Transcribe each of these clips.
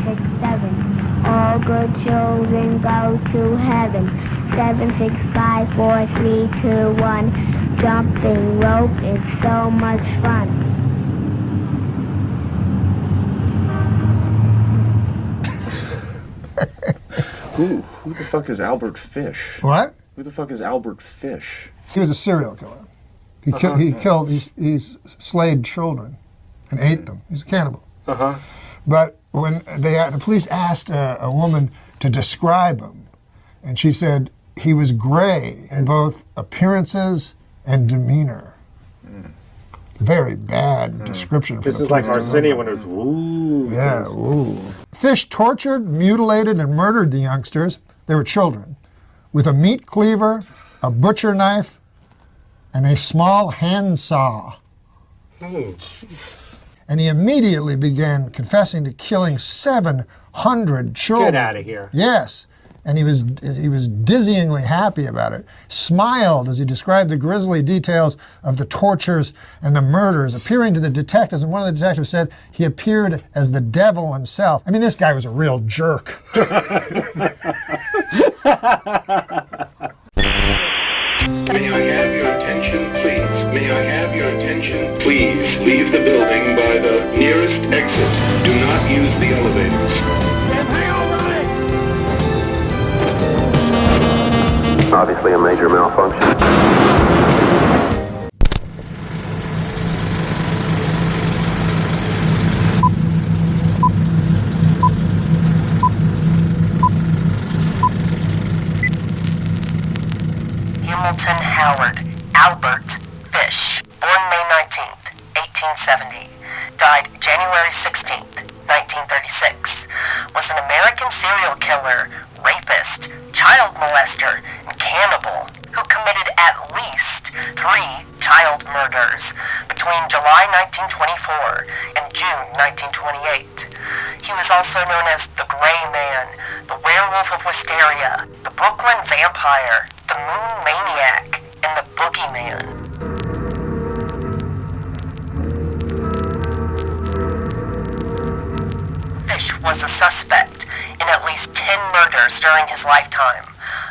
6, 7. All good children go to heaven. 7, 6, 5, 4, 3, 2, 1. Jumping rope is so much fun. Who the fuck is Albert Fish? What? Who the fuck is Albert Fish? He was a serial killer. He slayed children and ate them. He's a cannibal. But when the police asked a woman to describe him, and she said he was gray in both appearances and demeanor. Very bad description. This is like Arsenio when it was woo. Yeah, woo. Fish tortured, mutilated, and murdered the youngsters. They were children. With a meat cleaver, a butcher knife, and a small hand saw. Oh, Jesus. And he immediately began confessing to killing 700 children. Get out of here. Yes. And he was dizzyingly happy about it. Smiled as he described the grisly details of the tortures and the murders, appearing to the detectives. And one of the detectives said he appeared as the devil himself. I mean, this guy was a real jerk. May I have your attention, please? May I have your attention, please? Leave the building by the nearest exit. Do not use the elevators. Obviously a major malfunction. Hamilton Howard Albert Fish, born May 19th, 1870, died January 16th, 1936, was an American serial killer, rapist, child molester, and cannibal who committed at least 3 child murders between July 1924 and June 1928. He was also known as the Gray Man, the Werewolf of Wisteria, the Brooklyn Vampire, the Moon Maniac, and the Boogeyman. Fish was a suspect in at least 10 murders during his lifetime,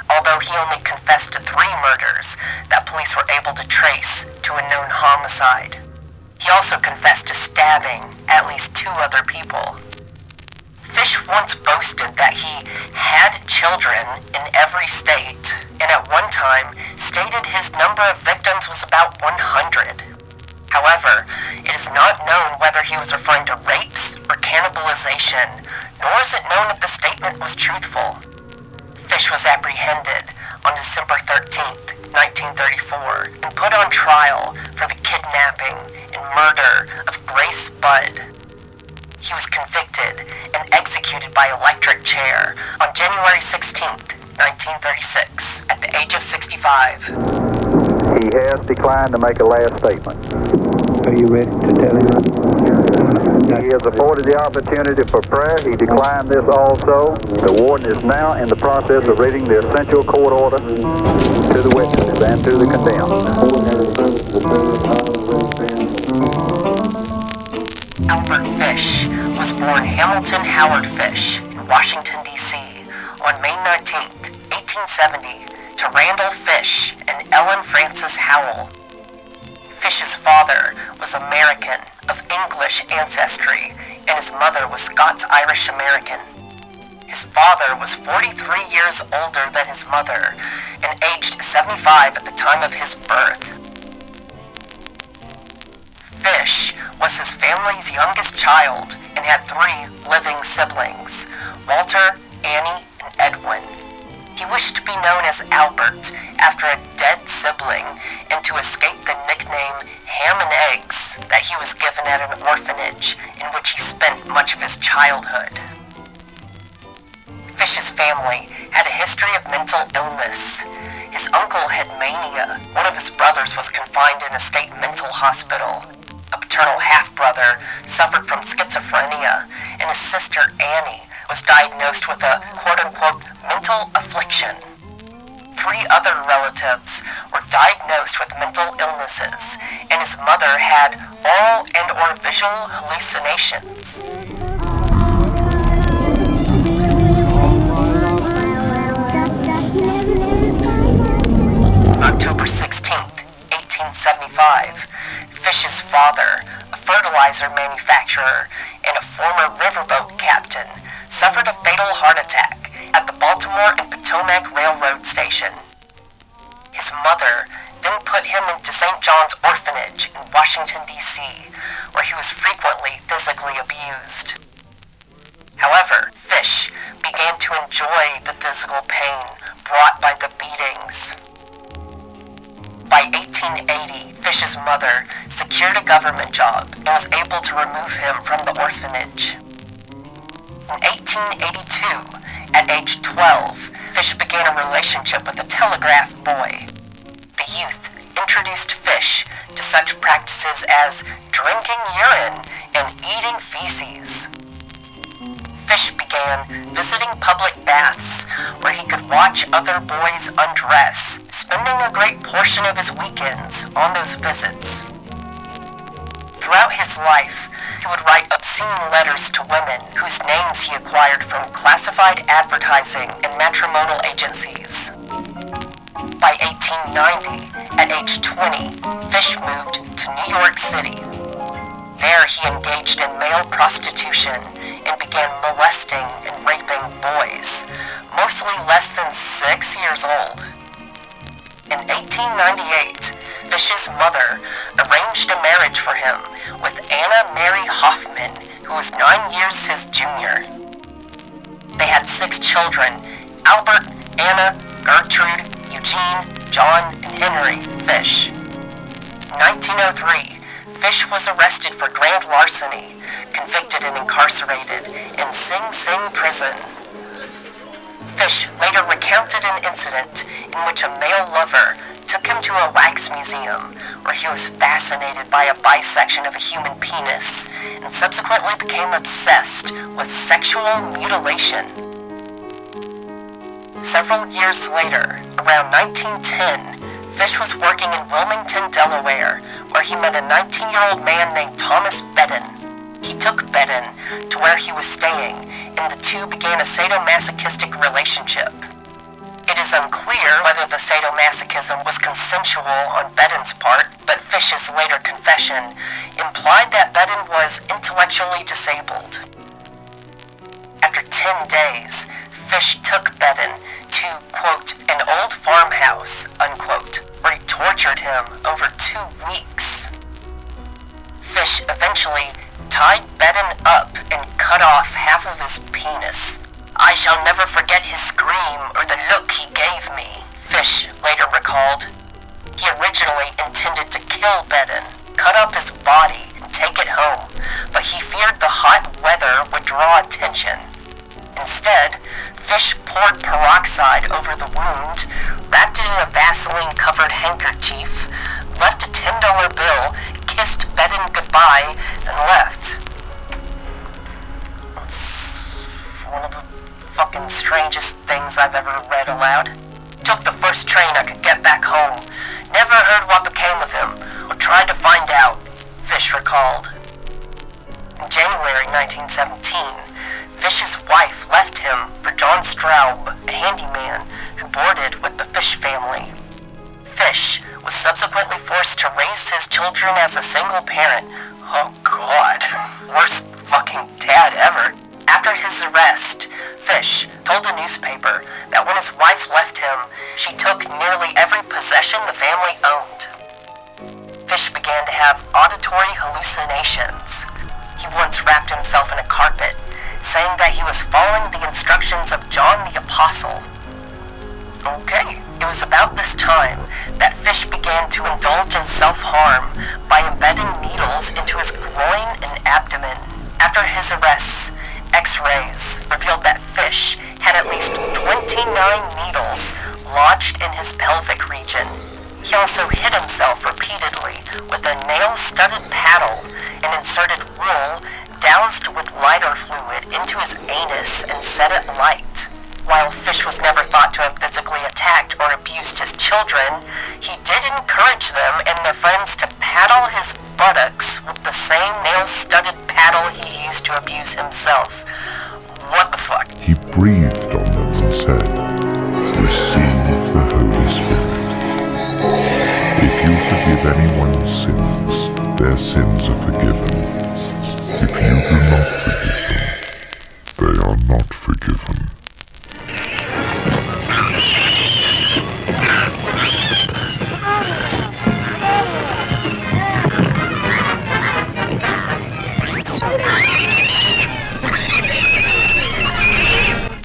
although he only confessed to 3 murders that police were able to trace to a known homicide. He also confessed to stabbing at least 2 other people. Fish once boasted that he had children in every state, and at one time stated his number of victims was about 100. However, it is not known whether he was referring to rapes or cannibalization, nor is it known if the statement was truthful. Fish was apprehended on December 13th, 1934, and put on trial for the kidnapping and murder of Grace Budd. He was convicted and executed by electric chair on January 16th, 1936, at the age of 65. He has declined to make a last statement. Are you ready to tell him? He has afforded the opportunity for prayer. He declined this also. The warden is now in the process of reading the essential court order to the witnesses and to the condemned. Albert Fish was born Hamilton Howard Fish in Washington, D.C. on May 19th, 1870, to Randall Fish and Ellen Frances Howell. Fish's father was American of English ancestry, and his mother was Scots-Irish American. His father was 43 years older than his mother and aged 75 at the time of his birth. Fish was his family's youngest child and had 3 living siblings, Walter, Annie, and Edwin. He wished to be known as Albert after a dead sibling and to escape the nickname Ham and Eggs that he was given at an orphanage in which he spent much of his childhood. Fish's family had a history of mental illness. His uncle had mania. One of his brothers was confined in a state mental hospital. A paternal half-brother suffered from schizophrenia, and his sister Annie was diagnosed with a quote-unquote mental affliction. 3 other relatives were diagnosed with mental illnesses, and his mother had oral and/or visual hallucinations. On October 16th, 1875, Fish's father, a fertilizer manufacturer and a former riverboat captain, suffered a fatal heart attack at the Baltimore and Potomac Railroad station. His mother then put him into St. John's Orphanage in Washington, D.C., where he was frequently physically abused. However, Fish began to enjoy the physical pain brought by the beatings. By 1880, Fish's mother secured a government job and was able to remove him from the orphanage. In 1882, at age 12, Fish began a relationship with a telegraph boy. The youth introduced Fish to such practices as drinking urine and eating feces. Fish began visiting public baths where he could watch other boys undress, spending a great portion of his weekends on those visits. Throughout his life, he would write obscene letters to women whose names he acquired from classified advertising and matrimonial agencies. By 1890, at age 20, Fish moved to New York City. There he engaged in male prostitution and began molesting and raping boys, mostly less than 6 years old. In 1898, Fish's mother arranged a marriage for him with Anna Mary Hoffman, who was 9 years his junior. They had 6 children: Albert, Anna, Gertrude, Eugene, John, and Henry Fish. In 1903, Fish was arrested for grand larceny, convicted and incarcerated in Sing Sing prison. Fish later recounted an incident in which a male lover took him to a wax museum where he was fascinated by a bisection of a human penis and subsequently became obsessed with sexual mutilation. Several years later, around 1910, Fish was working in Wilmington, Delaware, where he met a 19-year-old man named Thomas Bedden. He took Bedden to where he was staying, and the two began a sadomasochistic relationship. It is unclear whether the sadomasochism was consensual on Bedden's part, but Fish's later confession implied that Bedden was intellectually disabled. After 10 days, Fish took Bedden to, quote, an old farmhouse, unquote, where he tortured him over 2 weeks. Fish eventually tied Bedden up and cut off half of his penis. I shall never forget his scream or the look he gave me, Fish later recalled. He originally intended to kill Bedden, cut up his body, and take it home, but he feared the hot weather would draw attention. Instead, Fish poured peroxide over the wound, wrapped it in a Vaseline-covered handkerchief, left a $10 bill, kissed Bedden goodbye, and left. It's one of the fucking strangest things I've ever read aloud. Took the first train I could get back home. Never heard what became of him, or tried to find out, Fish recalled. In January 1917, Fish's wife left him for John Straub, a handyman who boarded with the Fish family. Fish was subsequently forced to raise his children as a single parent. Oh God, worst fucking dad ever. After his arrest, Fish told a newspaper that when his wife left him, she took nearly every possession the family owned. Fish began to have auditory hallucinations. He once wrapped himself in a carpet, saying that he was following the instructions of John the Apostle. Okay, it was about this time that Fish began to indulge in self-harm by embedding needles into his groin and abdomen. After his arrests, X-rays revealed that Fish had at least 29 needles lodged in his pelvic region. He also hit himself repeatedly with a nail-studded paddle and inserted wool doused with lighter fluid into his anus and set it light. While Fish was never thought to have physically attacked or abused his children, he did encourage them and their friends to paddle his buttocks with the same nail-studded paddle he used to abuse himself. What the fuck? He breathed on them and said, "Receive the Holy Spirit." forgive anyone's sins, their sins are forgiven. If you do not forgive them, they are not forgiven.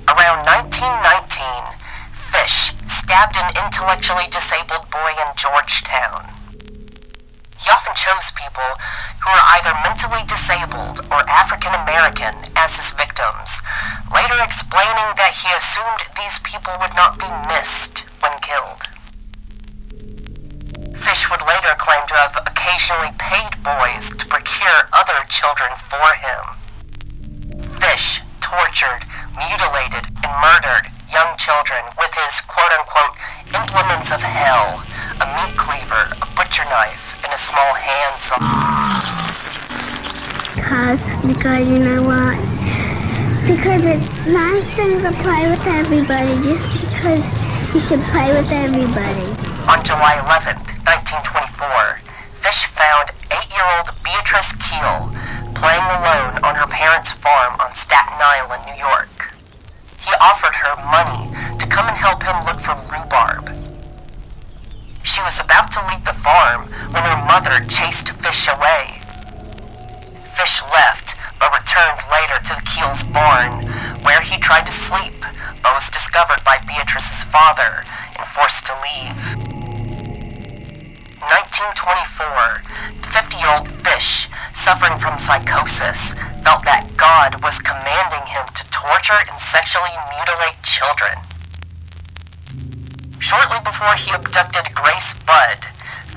Around 1919, Fish stabbed an intellectually disabled boy in Georgetown. He often chose people who were either mentally disabled or African American as his victims, later explaining that he assumed these people would not be missed when killed. Fish would later claim to have occasionally paid boys to procure other children for him. Fish tortured, mutilated, and murdered young children with his quote-unquote implements of hell, a meat cleaver, a butcher knife, and a small handsaw. Because you know what? Because it's nice thing to play with everybody, just because you can play with everybody. On July 11th, 1924, Fish found 8-year-old Beatrice Keel playing alone on her parents' farm on Staten Island, New York. He offered her money to come and help him look for rhubarb. She was about to leave the farm when her mother chased Fish away. Fish left, but returned later to the Keel's barn, where he tried to sleep, but was discovered by Beatrice's father and forced to leave. 1924, the 50-year-old Fish, suffering from psychosis, felt that God was commanding him to torture and sexually mutilate children. Shortly before he abducted Grace Budd,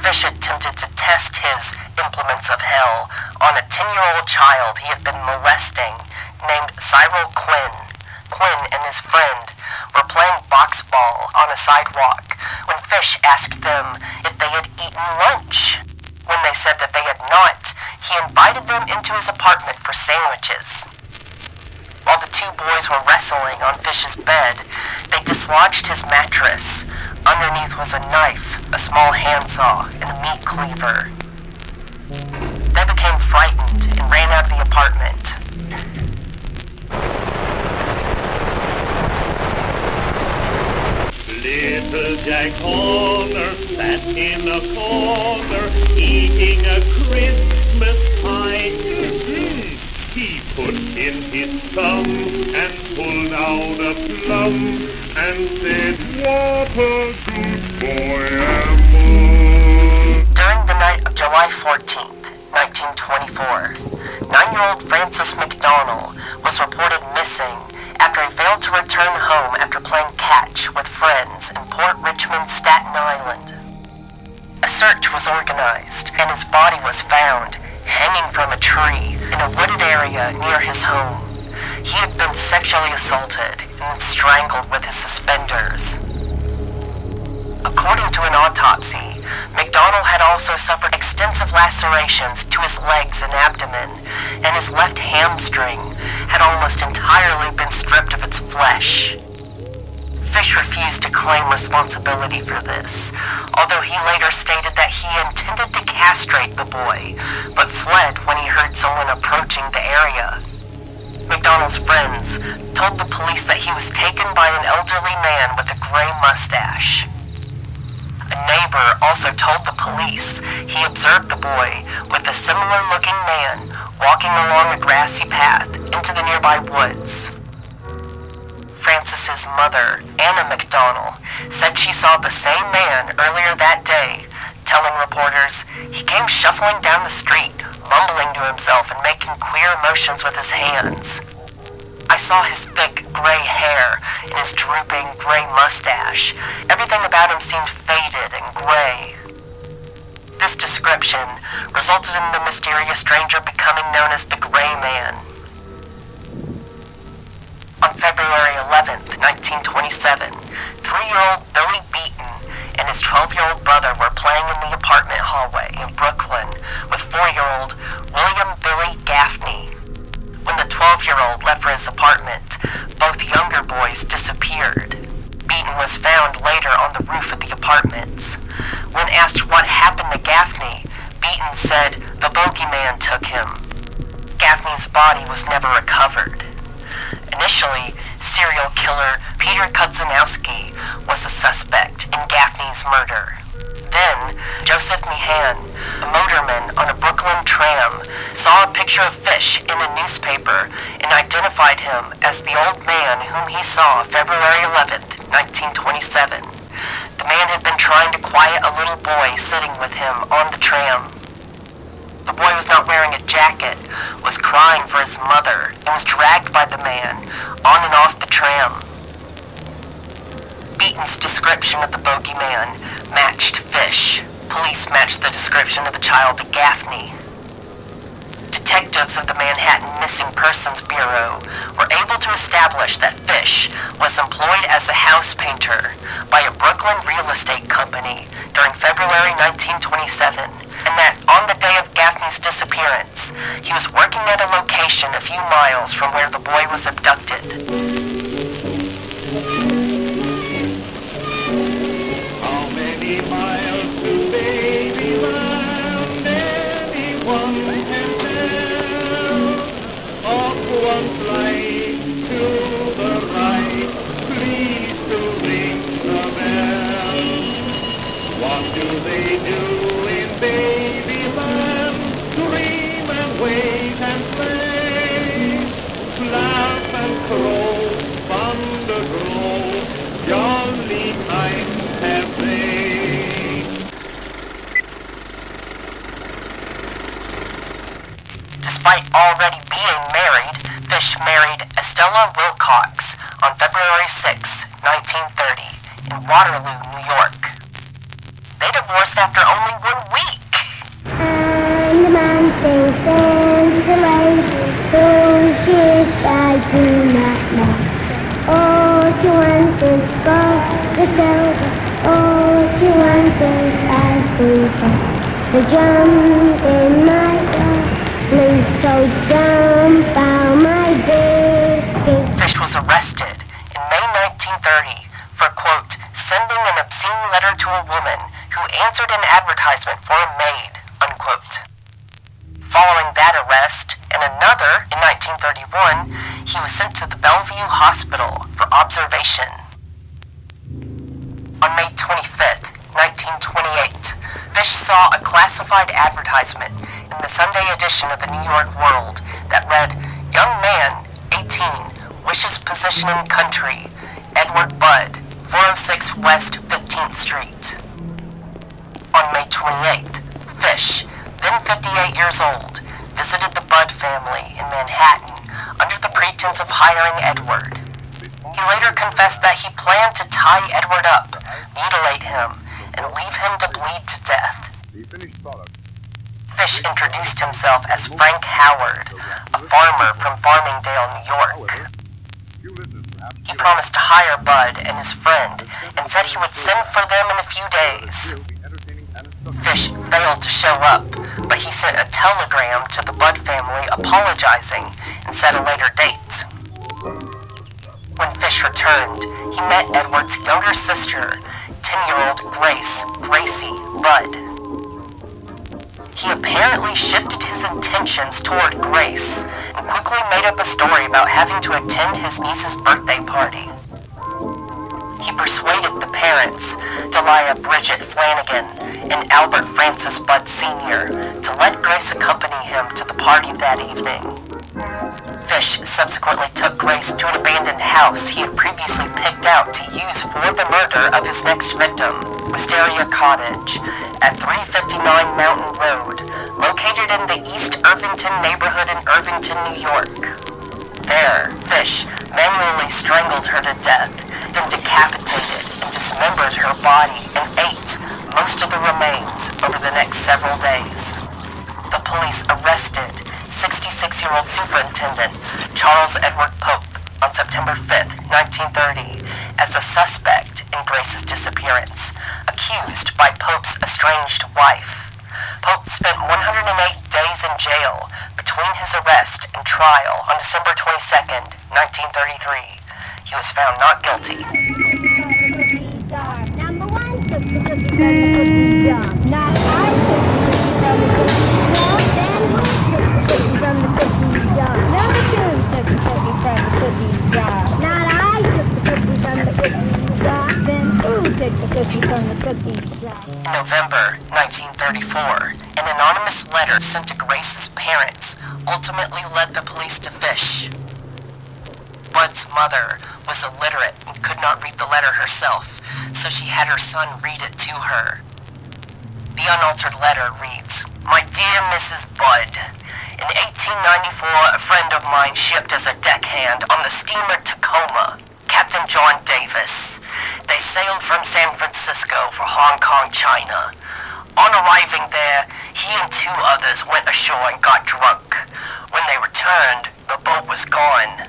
Fish attempted to test his implements of hell on a 10-year-old child he had been molesting named Cyril Quinn. Quinn and his friend were playing box ball on a sidewalk when Fish asked them if they had eaten lunch. When they said that they had not, he invited them into his apartment for sandwiches. While the two boys were wrestling on Fish's bed, they dislodged his mattress. Underneath was a knife, a small handsaw, and a meat cleaver. They became frightened and ran out of the apartment. Little Jack Horner sat in a corner eating a Christmas pie. He put in his thumb and pulled out a plum and said, "What a good boy am I." During the night of July 14th, 1924, 9-year-old Francis McDonald was reported missing after he failed to return home after playing catch with friends in Port Richmond, Staten Island. A search was organized, and his body was found hanging from a tree in a wooded area near his home. He had been sexually assaulted and strangled with his suspenders. According to an autopsy, McDonald had also suffered extensive lacerations to his legs and abdomen, and his left hamstring had almost entirely been stripped of its flesh. Fish refused to claim responsibility for this, although he later stated that he intended to castrate the boy, but fled when he heard someone approaching the area. McDonald's friends told the police that he was taken by an elderly man with a gray mustache. A neighbor also told the police he observed the boy with a similar-looking man walking along a grassy path into the nearby woods. Francis's mother, Anna McDonald, said she saw the same man earlier that day, telling reporters he came shuffling down the street, mumbling to himself and making queer motions with his hands. I saw his thick gray hair and his drooping gray mustache. Everything about him seemed faded and gray. This description resulted in the mysterious stranger becoming known as the Gray Man. On February 11th, 1927, 3-year-old Billy Beaton and his 12-year-old brother were playing in the apartment hallway in Brooklyn with 4-year-old William Billy Gaffney. When the 12-year-old left for his apartment, both younger boys disappeared. Beaton was found later on the roof of the apartments. When asked what happened to Gaffney, Beaton said the bogeyman took him. Gaffney's body was never recovered. Initially, serial killer Peter Kudzinowski was a suspect in Gaffney's murder. Then, Joseph Meehan, a motorman on a Brooklyn tram, saw a picture of Fish in a newspaper and identified him as the old man whom he saw February 11th, 1927. The man had been trying to quiet a little boy sitting with him on the tram. The boy was not wearing a jacket, was crying for his mother, and was dragged by the man on and off the tram. Beaton's description of the bogeyman matched Fish. Police matched the description of the child to Gaffney. Detectives of the Manhattan Missing Persons Bureau were able to establish that Fish was employed as a house painter by a Brooklyn real estate company during February 1927, and that on the day of Gaffney's disappearance, he was working at a location a few miles from where the boy was abducted. How many miles to Babyland? Anyone can tell. Off one flight to the right, please to ring the bell. What do they do in Babyland? Dream and wait and play. Laugh and crow, thunder grow, jolly times have they. Despite already being married, Fish married Estella Wilcox on February 6, 1930, in Waterloo, New York. They divorced after only 1 week. And the man thinks there's a lady whose kiss I do not know. All she wants is gold, the silver. All she wants is I prefer. The jump in my life, please so jump out my biscuit. Fish was arrested in May 1930 for, quote, sending an obscene letter to a woman who answered an advertisement for a maid, unquote. Following that arrest, and another in 1931, he was sent to the Bellevue Hospital for observation. On May 25th, 1928, Fish saw a classified advertisement in the Sunday edition of the New York World that read, Young man, 18, wishes position in country, Edward Budd, 406 West 15th Street. On May 28th, Fish, then 58 years old, visited the Budd family in Manhattan under the pretense of hiring Edward. He later confessed that he planned to tie Edward up, mutilate him, and leave him to bleed to death. Fish introduced himself as Frank Howard, a farmer from Farmingdale, New York. He promised to hire Budd and his friend and said he would send for them in a few days. Fish failed to show up, but he sent a telegram to the Budd family apologizing and set a later date. When Fish returned, he met Edward's younger sister, 10-year-old Gracie Budd. He apparently shifted his intentions toward Grace and quickly made up a story about having to attend his niece's birthday party. He persuaded the parents, Delia Bridget Flanagan and Albert Francis Budd Sr., to let Grace accompany him to the party that evening. Fish subsequently took Grace to an abandoned house he had previously picked out to use for the murder of his next victim, Wisteria Cottage, at 359 Mountain Road, located in the East Irvington neighborhood in Irvington, New York. There, Fish manually strangled her to death, then decapitated and dismembered her body and ate most of the remains over the next several days. The police arrested 66-year-old Superintendent Charles Edward Pope on September 5th, 1930, as a suspect in Grace's disappearance, accused by Pope's estranged wife. Pope spent 108 days in jail between his arrest and trial on December 22nd, 1933. He was found not guilty. Number one, not I. 1934, an anonymous letter sent to Grace's parents ultimately led the police to Fish. Bud's mother was illiterate and could not read the letter herself, so she had her son read it to her. The unaltered letter reads, "My dear Mrs. Budd, in 1894 a friend of mine shipped as a deckhand on the steamer Tacoma, Captain John Davis. They sailed from San Francisco for Hong Kong, China. On arriving there, he and 2 others went ashore and got drunk. When they returned, the boat was gone.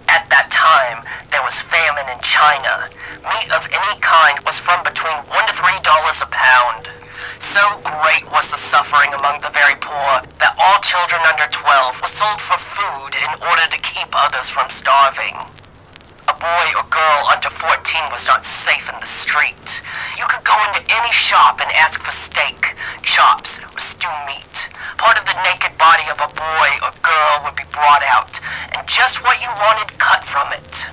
At that time, there was famine in China. Meat of any kind was from between $1 to $3 a pound. So great was the suffering among the very poor that all children under 12 were sold for food in order to keep others from starving. A boy or girl under 14 was not safe in the street. You could go into any shop and ask for steak, chops, or stew meat. Part of the naked body of a boy or girl would be brought out, and just what you wanted cut from it.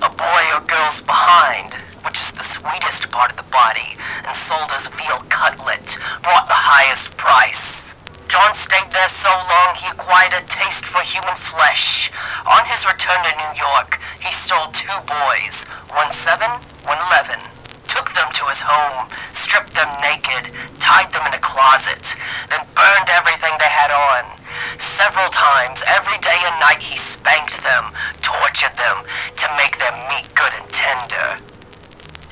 A boy or girl's behind, which is the sweetest part of the body, and sold as veal cutlet, brought the highest price. John stayed there so long he acquired a taste for human flesh. On his return to New York, he stole 2 boys, one 7, one 11, took them to his home, stripped them naked, tied them in a closet, then burned everything they had on. Several times, every day and night, he spanked them, tortured them, to make their meat good and tender.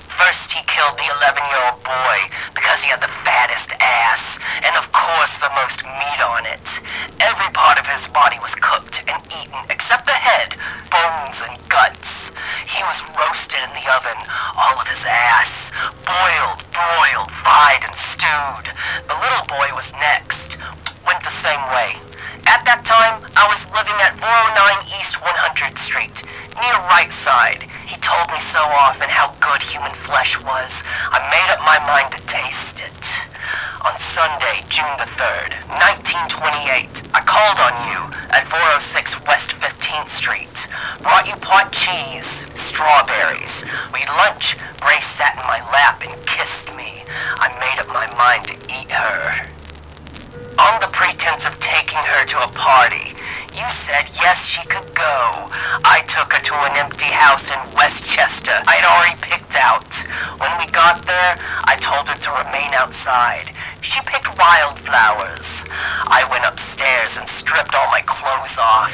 First, he killed the 11-year-old boy because he had the fattest ass, and of course the most meat on it. Every part of his body was cooked and eaten except the head, bones, and guts. He was roasted in the oven, all of his ass, boiled, broiled, fried, and stewed. The little boy was next, went the same way. At that time, I was living at 409 East 100th Street, near Right Side. He told me so often how good human flesh was, I made up my mind to taste it. On Sunday, June the 3rd, 1928, I called on you at 406 West 15th Street. Brought you pot cheese, strawberries. We had lunch. Grace sat in my lap and kissed me. I made up my mind to eat her. On the pretense of taking her to a party, you said yes, she could go. I took her to an empty house in Westchester I'd already picked out. When we got there, I told her to remain outside. She picked wildflowers. I went upstairs and stripped all my clothes off.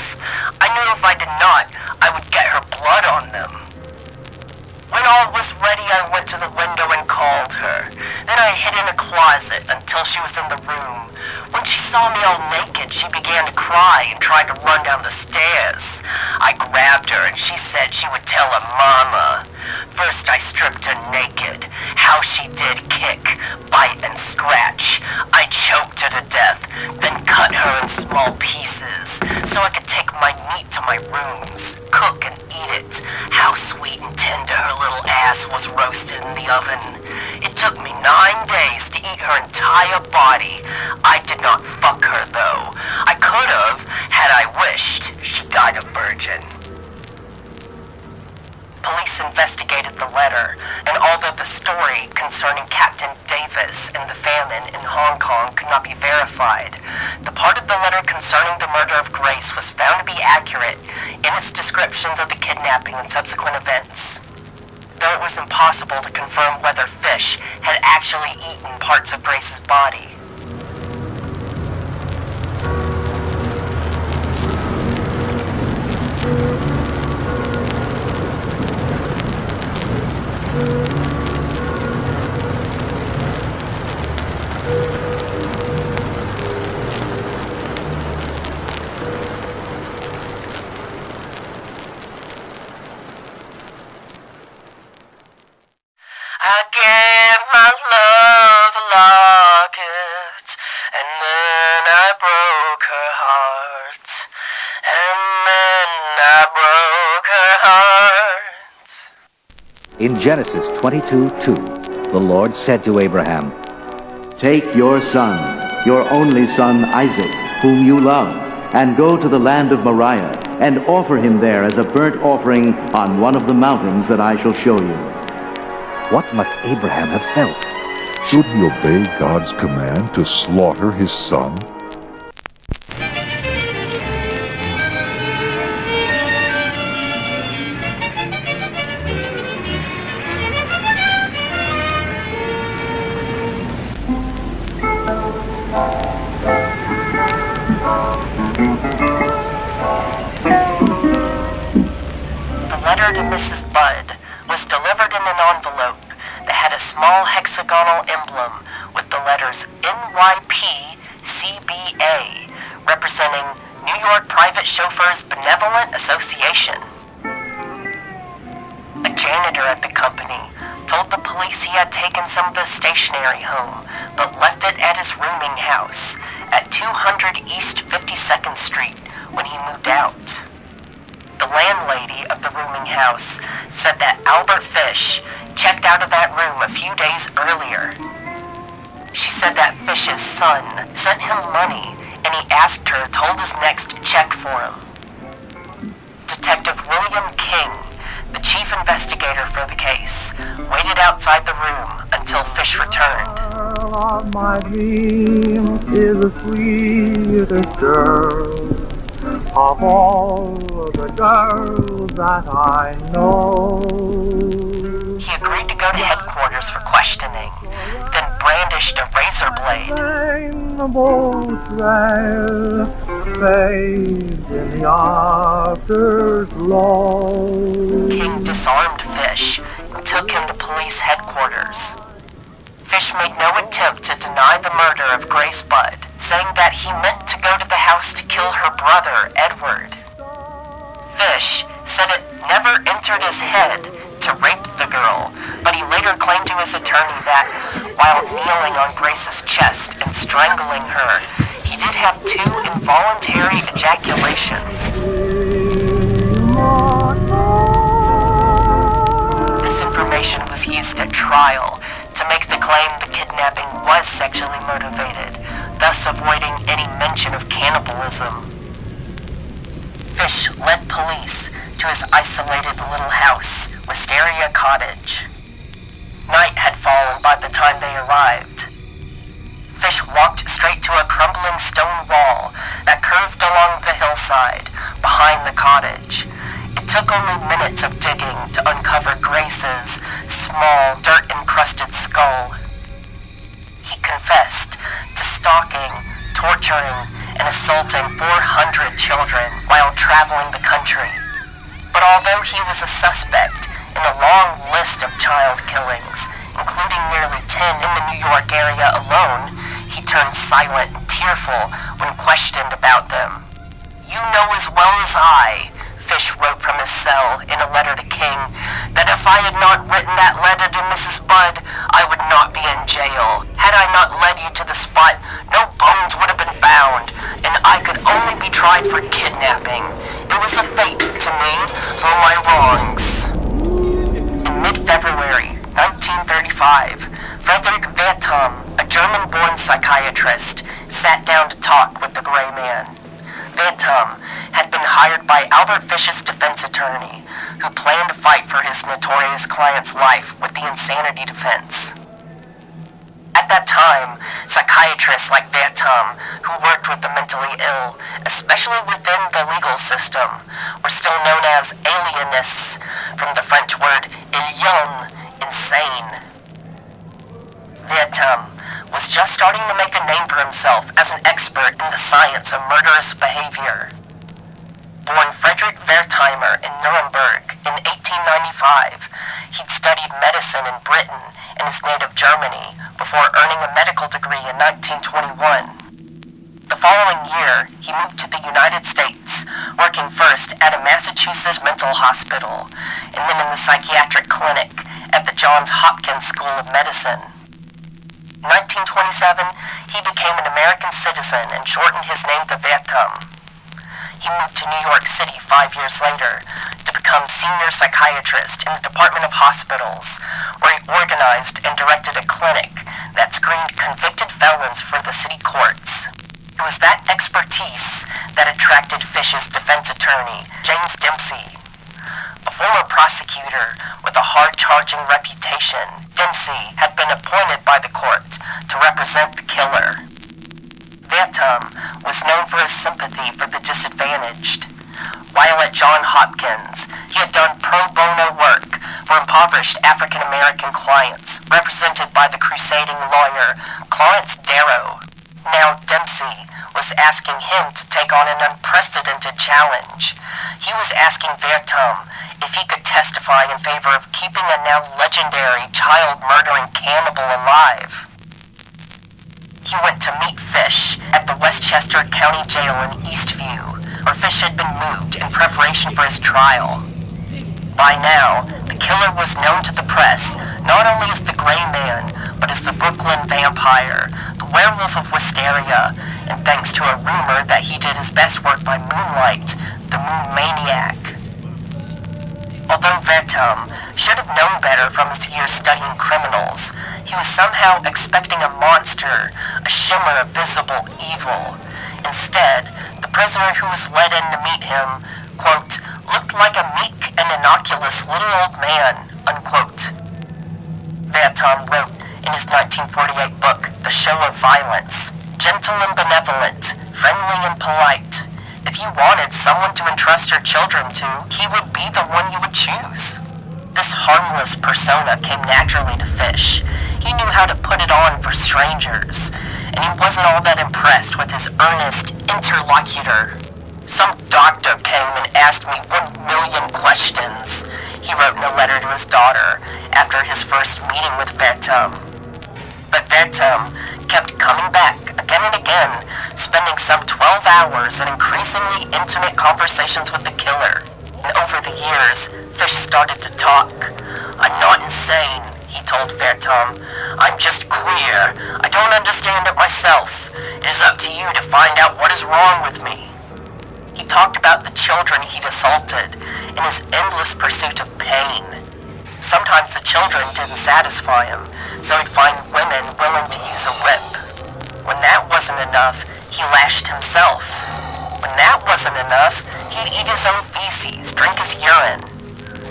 I knew if I did not, I would get her blood on them. When all was ready, I went to the window and called her. Then I hid in a closet until she was in the room. When she saw me all naked, she began to cry and tried to run down the stairs. I grabbed her and she said she would tell her mama. First I stripped her naked. How she did kick, bite, and scratch. I choked her to death, then cut her in small pieces so I could take my meat to my rooms, cook and eat it. How sweet and tender her little ass was roasted in the oven. It took me 9 days to eat her entire body. I did not fuck her though. I could have, had I wished. She died a virgin. Police investigated the letter, and although the story concerning Captain Davis and the famine in Hong Kong could not be verified, the part of the letter concerning the murder of Grace was found to be accurate in its descriptions of the kidnapping and subsequent events. Though it was impossible to confirm whether Fish had actually eaten parts of Grace's body. I gave my love a locket, and then I broke her heart, and then I broke her heart. In Genesis 22:2, the Lord said to Abraham, "Take your son, your only son Isaac, whom you love, and go to the land of Moriah, and offer him there as a burnt offering on one of the mountains that I shall show you." What must Abraham have felt? Should he obey God's command to slaughter his son? The letter to Mrs. Budd was delivered in an envelope that had a small hexagonal emblem with the letters NYPCBA, representing New York Private Chauffeurs Benevolent Association. A janitor at the company told the police he had taken some of the stationery home, but left it at his rooming house at 200 East 52nd Street when he moved out. The landlady of the rooming house said that Albert Fish checked out of that room a few days earlier. She said that Fish's son sent him money and he asked her to hold his next check for him. Detective William King, the chief investigator for the case, waited outside the room until Fish returned. My dream is the sweetest girl of all the girls that I know. He agreed to go to headquarters for questioning, then brandished a razor blade. Rainbow trail fades in the afterglow. King disarmed Fish and took him to police headquarters. Fish made no attempt to deny the murder of Grace Budd, saying that he meant to go to the house to kill her brother, Edward. Fish said it never entered his head to rape the girl, but he later claimed to his attorney that, while kneeling on Grace's chest and strangling her, he did have 2 involuntary ejaculations. This information was used at trial to make the claim the kidnapping was sexually motivated, thus avoiding any mention of cannibalism. Fish led police to his isolated little house, Wisteria Cottage. Night had fallen by the time they arrived. Fish walked straight to a crumbling stone wall that curved along the hillside behind the cottage. It took only minutes of digging to uncover Grace's small, dirt-encrusted skull. He confessed to stalking, torturing, and assaulting 400 children while traveling the country. But although he was a suspect in a long list of child killings, including nearly 10 in the New York area alone, he turned silent and tearful when questioned about them. "You know as well as I," Fish wrote from his cell in a letter to King, "that if I had not written that letter to Mrs. Budd, I would not be in jail. Had I not led you to the spot, no bones would have been found, and I could only be tried for kidnapping. It was a fate to me for my wrongs." In mid-February 1935, Frederick Wertham, a German-born psychiatrist, sat down to talk with the Gray Man. Wertham had been hired by Albert Fish's defense attorney, who planned to fight for his notorious client's life with the insanity defense. At that time, psychiatrists like Wertham, who worked with the mentally ill, especially within the legal system, were still known as alienists, from the French word alien, insane. Wertham was just starting to make a name for himself as an expert in the science of murderous behavior. Born Frederick Wertheimer in Nuremberg in 1895, he'd studied medicine in Britain and his native Germany before earning a medical degree in 1921. The following year, he moved to the United States, working first at a Massachusetts mental hospital and then in the psychiatric clinic at the Johns Hopkins School of Medicine. In 1927, he became an American citizen and shortened his name to Wertham. He moved to New York City 5 years later to become senior psychiatrist in the Department of Hospitals, where he organized and directed a clinic that screened convicted felons for the city courts. It was that expertise that attracted Fish's defense attorney, James Dempsey. A former prosecutor with a hard-charging reputation, Dempsey had been appointed by the court to represent the killer. Vertum was known for his sympathy for the disadvantaged. While at Johns Hopkins, he had done pro bono work for impoverished African-American clients, represented by the crusading lawyer Clarence Darrow. Now Dempsey was asking him to take on an unprecedented challenge. He was asking Vertum if he could testify in favor of keeping a now legendary child-murdering cannibal alive. He went to meet Fish at the Westchester County Jail in Eastview, where Fish had been moved in preparation for his trial. By now, the killer was known to the press not only as the Gray Man, but as the Brooklyn Vampire, the Werewolf of Wisteria, and thanks to a rumor that he did his best work by moonlight, the Moon Maniac. Although Vertum should have known better from his years studying criminals, he was somehow expecting a monster, a shimmer of visible evil. Instead, the prisoner who was led in to meet him, quote, looked like a meek and innocuous little old man, unquote. Vertum wrote in his 1948 book, The Show of Violence, gentle and benevolent, friendly and polite. If you wanted someone to entrust your children to, he would be the one you would choose. This harmless persona came naturally to Fish. He knew how to put it on for strangers, and he wasn't all that impressed with his earnest interlocutor. Some doctor came and asked me 1 million questions, he wrote in a letter to his daughter after his first meeting with Vertum. But Vertum kept coming back again and again, spending some 12 hours in increasingly intimate conversations with the killer. And over the years, Fish started to talk. I'm not insane, he told Vertum. I'm just queer. I don't understand it myself. It is up to you to find out what is wrong with me. He talked about the children he'd assaulted in his endless pursuit of pain. Sometimes the children didn't satisfy him, so he'd find women willing to use a whip. When that wasn't enough, he lashed himself. When that wasn't enough, he'd eat his own feces, drink his urine.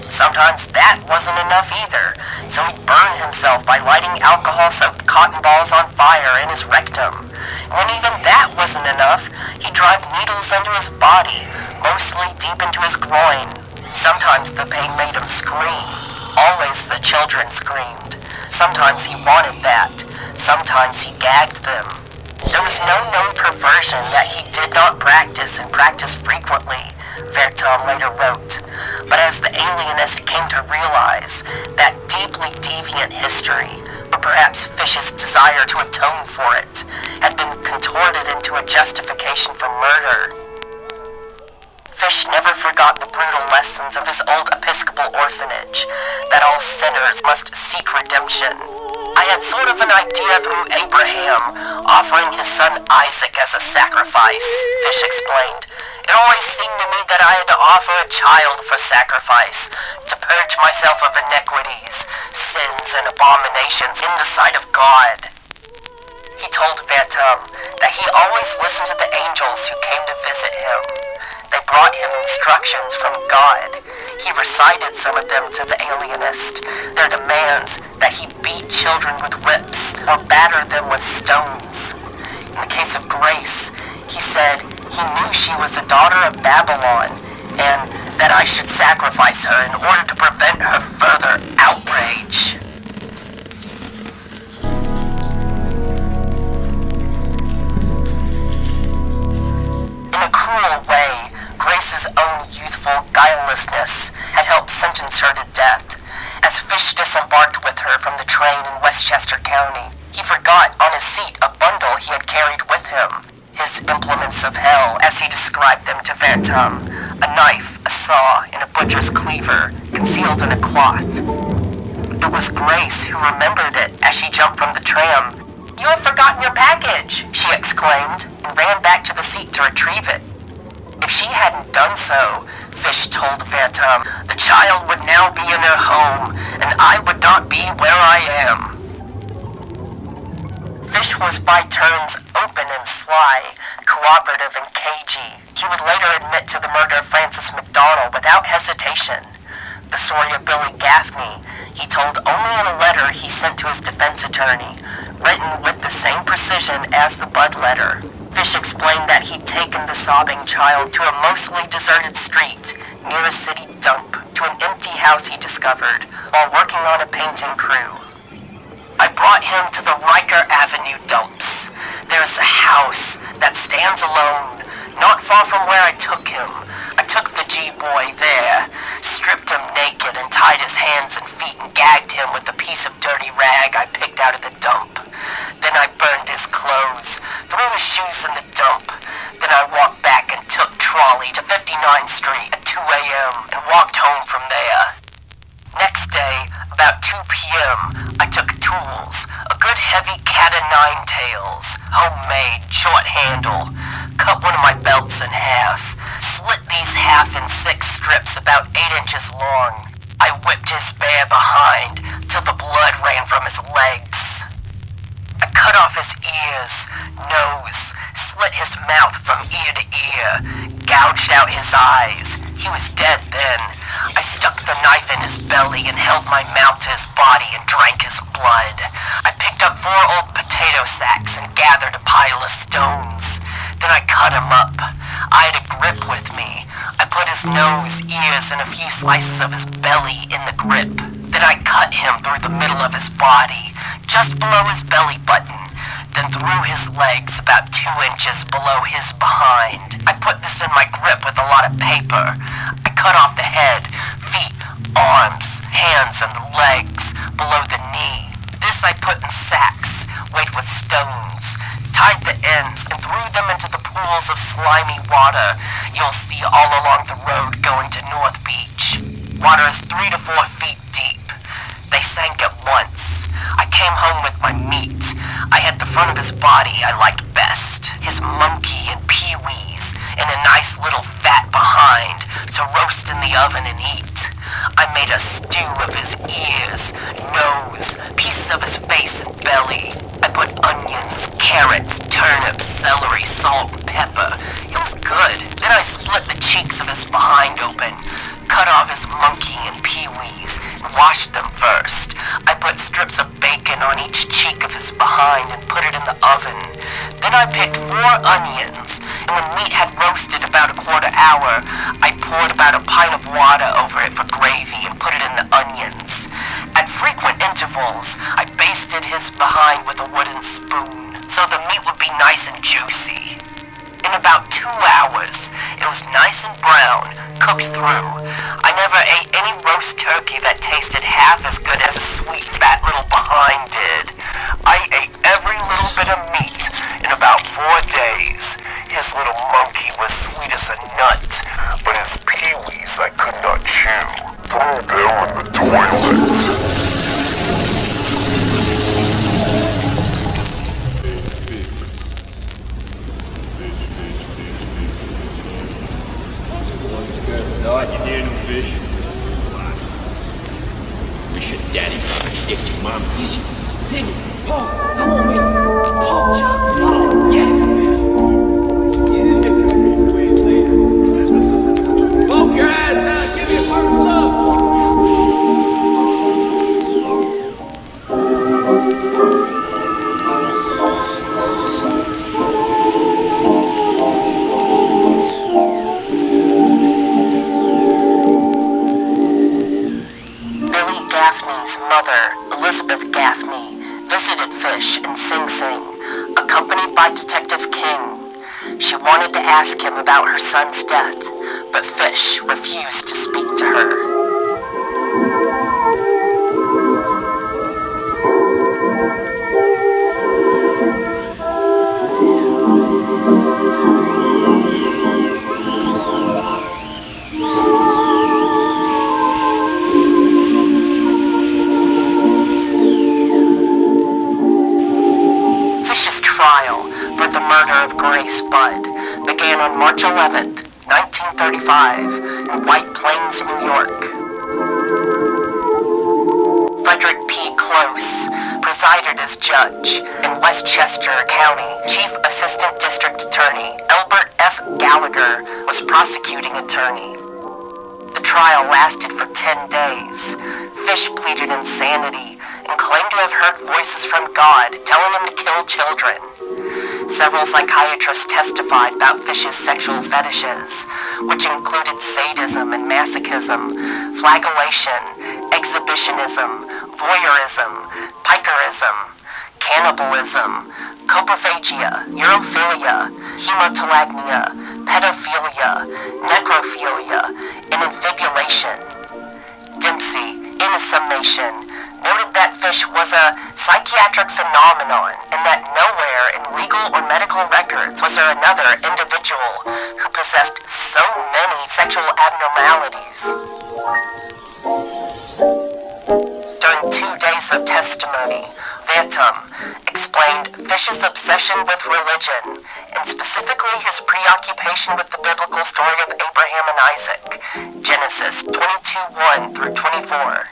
Sometimes that wasn't enough either, so he'd burn himself by lighting alcohol-soaked cotton balls on fire in his rectum. And when even that wasn't enough, he'd drive needles into his body, mostly deep into his groin. Sometimes the pain made him scream. Always the children screamed. Sometimes he wanted that. Sometimes he gagged them. There was no known perversion that he did not practice and practice frequently, Vertum later wrote. But as the alienist came to realize that deeply deviant history, or perhaps Fish's desire to atone for it, had been contorted into a justification for murder, Fish never forgot the brutal lessons of his old Episcopal orphanage, that all sinners must seek redemption. I had sort of an idea through Abraham offering his son Isaac as a sacrifice, Fish explained. It always seemed to me that I had to offer a child for sacrifice, to purge myself of iniquities, sins, and abominations in the sight of God. He told Vertum that he always listened to the angels who came to visit him. They brought him instructions from God. He recited some of them to the alienist, their demands that he beat children with whips or batter them with stones. In the case of Grace, he said he knew she was a daughter of Babylon and that I should sacrifice her in order to prevent her further outrage. In a cruel way, Grace's own youthful guilelessness had helped sentence her to death. As Fish disembarked with her from the train in Westchester County, he forgot on his seat a bundle he had carried with him. His implements of hell, as he described them to Vertum, a knife, a saw, and a butcher's cleaver, concealed in a cloth. It was Grace who remembered it as she jumped from the tram. "You have forgotten your package," she exclaimed, and ran back to the seat to retrieve it. If she hadn't done so, Fish told Vertum, the child would now be in her home, and I would not be where I am. Fish was by turns open and sly, cooperative and cagey. He would later admit to the murder of Frances McDonald without hesitation. Sawyer Billy Gaffney, he told only in a letter he sent to his defense attorney, written with the same precision as the Bud letter. Fish explained that he'd taken the sobbing child to a mostly deserted street near a city dump to an empty house he discovered while working on a painting crew. I brought him to the Riker Avenue dumps. There's a house that stands alone, not far from where I took him. I took the G-boy there, stripped him naked and tied his hands and feet and gagged him with a piece of dirty rag I picked out of the dump. Then I burned his clothes, threw his shoes in the dump. Then I walked back and took trolley to 59th Street at 2 a.m. and walked home from there. Next day, about 2 p.m., I took tools, a good heavy cat-o'-nine tails, homemade, short handle, cut one of my belts in half, slit these half in 6 strips about 8 inches long. I whipped his bare behind till the blood ran from his legs. I cut off his ears, nose, slit his mouth from ear to ear, gouged out his eyes. He was dead then. I stuck the knife in his belly and held my mouth to his body and drank his blood. I picked up 4 old potato sacks and gathered a pile of stones. Then I cut him up. I had a grip with me. I put his nose, ears, and a few slices of his belly in the grip. Then I cut him through the middle of his body, just below his belly button, then through his legs about 2 inches below his behind. I put this in my grip with a lot of paper. I cut off the head, feet, arms, hands, and the legs below the knee. This I put in sacks, weighted with stones, tied the ends, and threw them into the pools of slimy water you'll see all along the road going to North Beach. Water is 3 to 4 feet deep. They sank at once. I came home with my meat. I had the front of his body I liked best, his monkey and peewees, and a nice little fat behind to roast in the oven and eat. I made a stew of his ears, nose, pieces of his face and belly. I put onions, carrots, turnips, celery, salt, and pepper. It was good. Then I split the cheeks of his behind open, cut off his monkey and peewees, and washed them first. I put strips of bacon on each cheek of his behind and put it in the oven. Then I picked 4 onions, and when meat had roasted about a quarter hour, I poured about a pint of water over it for gravy and put it in the onions. At frequent intervals, I basted his behind with a wooden spoon, so the meat would be nice and juicy. In about 2 hours, it was nice and brown, cooked through. I never ate any roast turkey that tasted half as good as his sweet fat little behind did. I ate every little bit of meat in about 4 days. His little monkey was sweet as a nut, but his peewees I could not chew. Throw down the toilet. Died, you hear them fish? Wish your daddy dipped your mom. Easy. Piggy. Paul, come on, man. Paul, Chuck. Oh, yes. Poke your eyes out. Give me a first look. Gaffney's mother, Elizabeth Gaffney, visited Fish in Sing Sing, accompanied by Detective King. She wanted to ask him about her son's death, but Fish refused to speak to her. Trial for the murder of Grace Budd began on March 11th, 1935, in White Plains, New York. Frederick P. Close presided as judge, and Westchester County Chief Assistant District Attorney Albert F. Gallagher was prosecuting attorney. The trial lasted for 10 days. Fish pleaded insanity and claimed to have heard voices from God telling him to kill children. Several psychiatrists testified about Fish's sexual fetishes, which included sadism and masochism, flagellation, exhibitionism, voyeurism, pikerism, cannibalism, coprophagia, urophilia, hematolagnia, pedophilia, necrophilia, and infibulation. Dempsey, in a summation, noted that Fish was a psychiatric phenomenon and that nowhere in legal or medical records was there another individual who possessed so many sexual abnormalities. During 2 days of testimony, Vertum explained Fish's obsession with religion, and specifically his preoccupation with the biblical story of Abraham and Isaac, Genesis 22:1 through 24.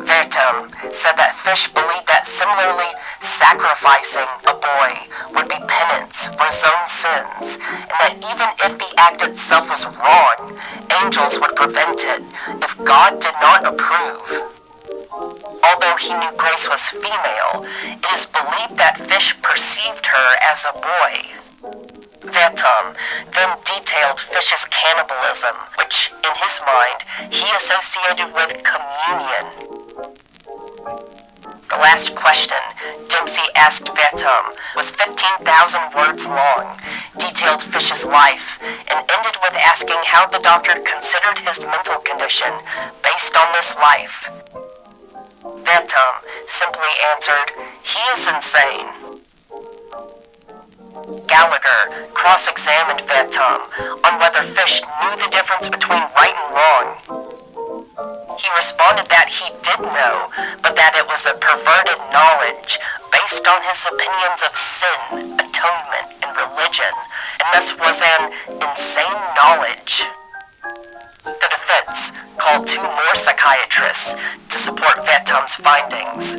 Vertum said that Fish believed that similarly sacrificing a boy would be penance for his own sins, and that even if the act itself was wrong, angels would prevent it if God did not approve. Although he knew Grace was female, it is believed that Fish perceived her as a boy. Vertum then detailed Fish's cannibalism, which, in his mind, he associated with communion. The last question Dempsey asked Vertum was 15,000 words long, detailed Fish's life, and ended with asking how the doctor considered his mental condition based on this life. Vertum simply answered, "He is insane." Gallagher cross-examined Vertum on whether Fish knew the difference between right and wrong. He responded that he did know, but that it was a perverted knowledge based on his opinions of sin, atonement, and religion, and thus was an insane knowledge. The defense called 2 more psychiatrists to support Vertum's findings.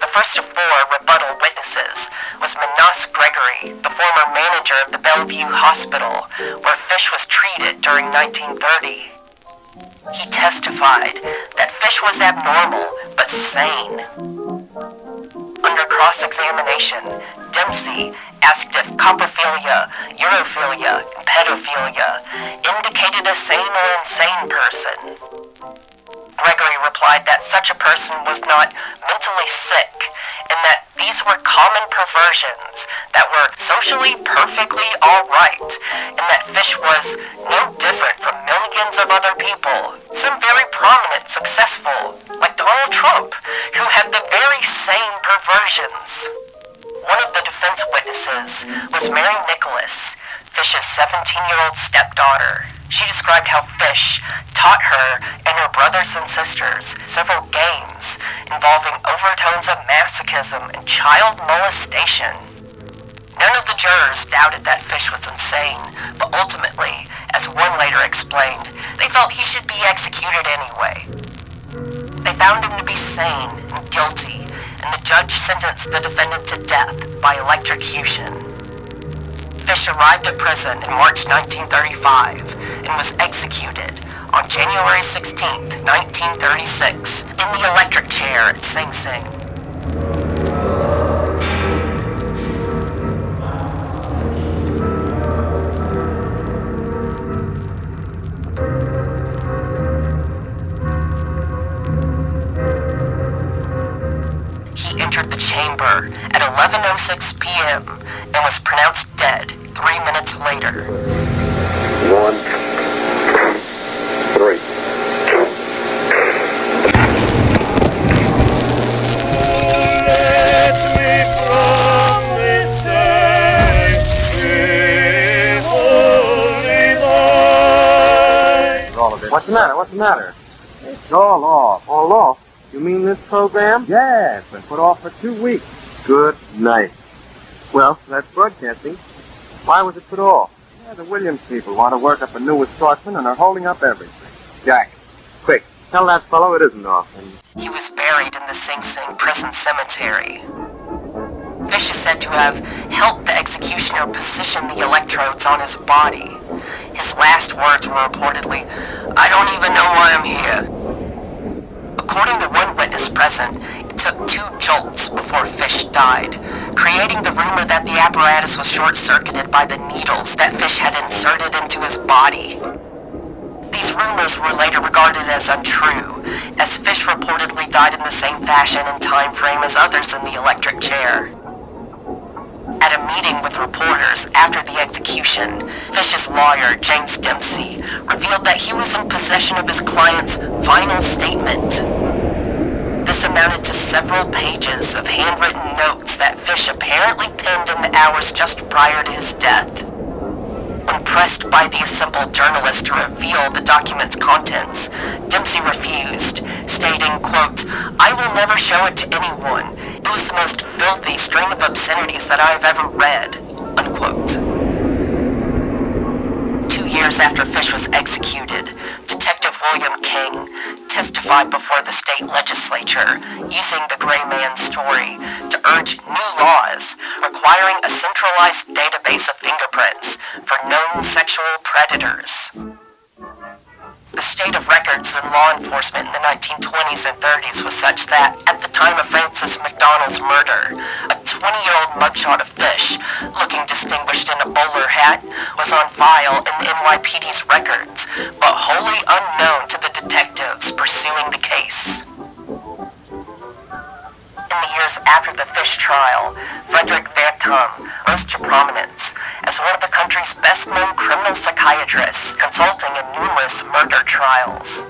The first of 4 rebuttal witnesses was Manas Gregory, the former manager of the Bellevue Hospital, where Fish was treated during 1930. He testified that Fish was abnormal, but sane. Under cross-examination, Dempsey asked if coprophilia, urophilia, and pedophilia indicated a sane or insane person. Gregory replied that such a person was not mentally sick, and that these were common perversions that were socially perfectly alright, and that Fish was no different from millions of other people, some very prominent, successful, like Donald Trump, who had the very same perversions. One of the defense witnesses was Mary Nicholas, Fish's 17-year-old stepdaughter. She described how Fish taught her and her brothers and sisters several games involving overtones of masochism and child molestation. None of the jurors doubted that Fish was insane, but ultimately, as one later explained, they felt he should be executed anyway. They found him to be sane and guilty, and the judge sentenced the defendant to death by electrocution. Fish arrived at prison in March 1935 and was executed on January 16, 1936, in the electric chair at Sing Sing. He entered the chamber at 11:06 p.m. and was pronounced dead 3 minutes later. 1, 3. What's the matter? What's the matter? It's all off. All off? You mean this program? Yeah, it's been put off for 2 weeks. Good night. Well, that's broadcasting. Why was it put off? Yeah, the Williams people want to work up a new assortment and are holding up everything. Jack, quick, tell that fellow it isn't off. He was buried in the Sing Sing prison cemetery. Fish is said to have helped the executioner position the electrodes on his body. His last words were reportedly, "I don't even know why I'm here." According to one witness present, it took 2 jolts before Fish died, creating the rumor that the apparatus was short-circuited by the needles that Fish had inserted into his body. These rumors were later regarded as untrue, as Fish reportedly died in the same fashion and time frame as others in the electric chair. At a meeting with reporters after the execution, Fish's lawyer, James Dempsey, revealed that he was in possession of his client's final statement. This amounted to several pages of handwritten notes that Fish apparently penned in the hours just prior to his death. When pressed by the assembled journalists to reveal the document's contents, Dempsey refused, stating, quote, "I will never show it to anyone. It was the most filthy string of obscenities that I have ever read," unquote. 2 years after Fish was executed, Detective William King testified before the state legislature using the Gray Man's story to urge new laws requiring a centralized database of fingerprints for known sexual predators. The state of records in law enforcement in the 1920s and 30s was such that, at the time of Francis McDonald's murder, a 20-year-old mugshot of Fish, looking distinguished in a bowler hat, was on file in the NYPD's records, but wholly unknown to the detectives pursuing the case. In the years after the Fish trial, Frederick Vertum rose to prominence as one of the country's best-known criminal psychiatrists, consulting in numerous murder trials.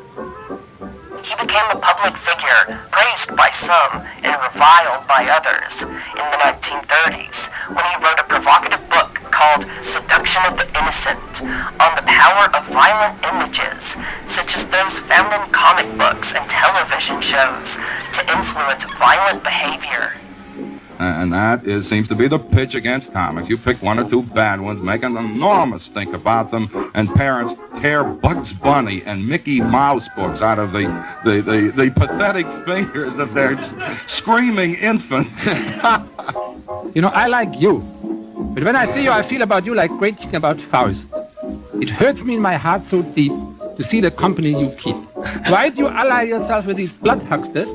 He became a public figure, praised by some and reviled by others, in the 1930s when he wrote a provocative book called Seduction of the Innocent on the power of violent images, such as those found in comic books and television shows, to influence violent behavior. And that seems to be the pitch against comics. You pick 1 or 2 bad ones, make an enormous stink about them, and parents tear Bugs Bunny and Mickey Mouse books out of the pathetic fingers of their screaming infants. You know, I like you. But when I see you, I feel about you like great chicken about Faust. It hurts me in my heart so deep to see the company you keep. Why do you ally yourself with these blood hucksters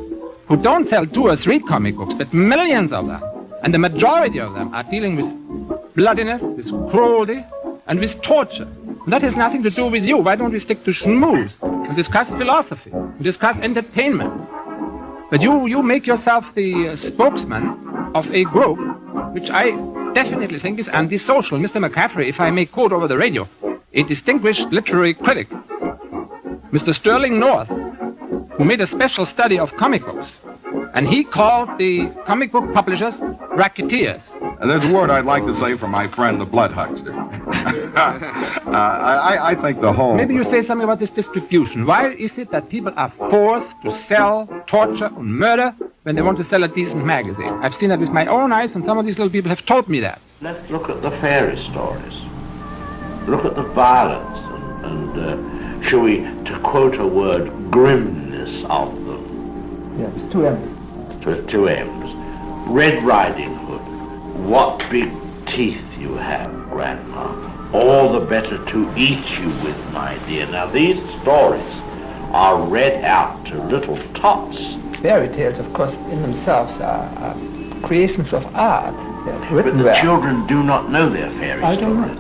who don't sell 2 or 3 comic books, but millions of them? And the majority of them are dealing with bloodiness, with cruelty, and with torture. And that has nothing to do with you. Why don't we stick to schmooze and discuss philosophy, and discuss entertainment? But you make yourself the spokesman of a group which I definitely think is antisocial. Mr. McCaffrey, if I may quote over the radio, a distinguished literary critic, Mr. Sterling North, who made a special study of comic books, and he called the comic book publishers racketeers. And there's a word I'd like to say for my friend, the blood huckster. I think the whole... Maybe you say something about this distribution. Why is it that people are forced to sell torture and murder when they want to sell a decent magazine? I've seen that with my own eyes, and some of these little people have told me that. Let's look at the fairy stories. Look at the violence and shall we, to quote a word, grimness of them. Yeah, with 2 M's. With 2 M's. Red Riding Hood. What big teeth you have, Grandma. All the better to eat you with, my dear. Now these stories are read out to little tots. Fairy tales, of course, in themselves are creations of art. But the children do not know their fairy stories.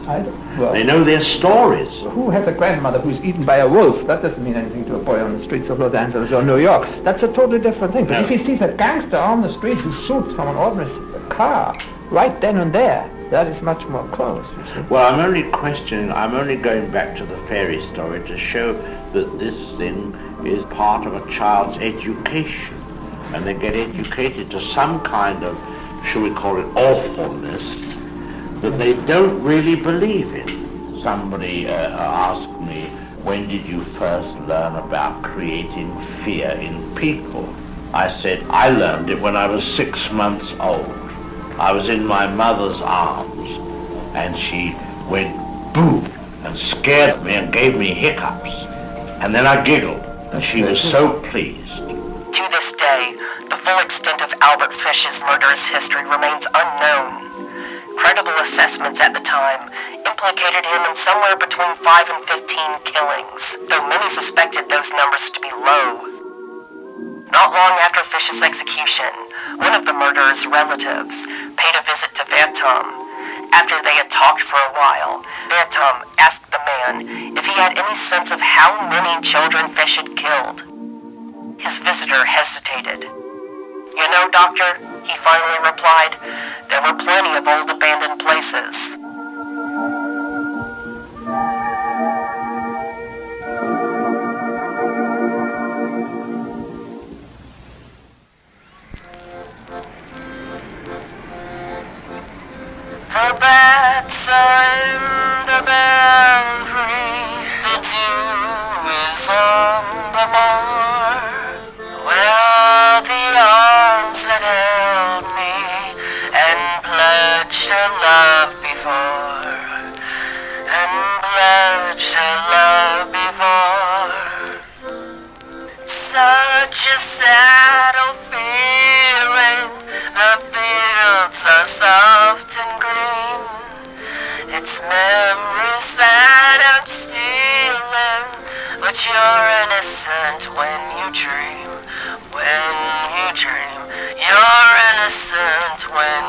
I don't know. Well, they know their stories. Who has a grandmother who's eaten by a wolf? That doesn't mean anything to a boy on the streets of Los Angeles or New York. That's a totally different thing. But if he sees a gangster on the street who shoots from an ordinary car right then and there, that is much more close, you see. Well, I'm only going back to the fairy story to show that this thing is part of a child's education. And they get educated to some kind of, shall we call it, awfulness that they don't really believe in. Somebody asked me, when did you first learn about creating fear in people? I said, I learned it when I was 6 months old. I was in my mother's arms and she went boom and scared me and gave me hiccups. And then I giggled and she was so pleased. To this day, the full extent of Albert Fish's murderous history remains unknown. credible assessments at the time implicated him in somewhere between 5 and 15 killings, though many suspected those numbers to be low. Not long after Fish's execution, one of the murderer's relatives paid a visit to Vertom. After they had talked for a while, Vertom asked the man if he had any sense of how many children Fish had killed. His visitor hesitated. "You know, Doctor," he finally replied, "there were plenty of old abandoned places." The bats are in the belfry, the dew is on the moor, where the arms that held me and pledged to love before, and pledged to love before. Such a sad old feeling, the fields are soft and green. It's memories that I'm stealing, but you're innocent when you dream. When you dream, you're innocent when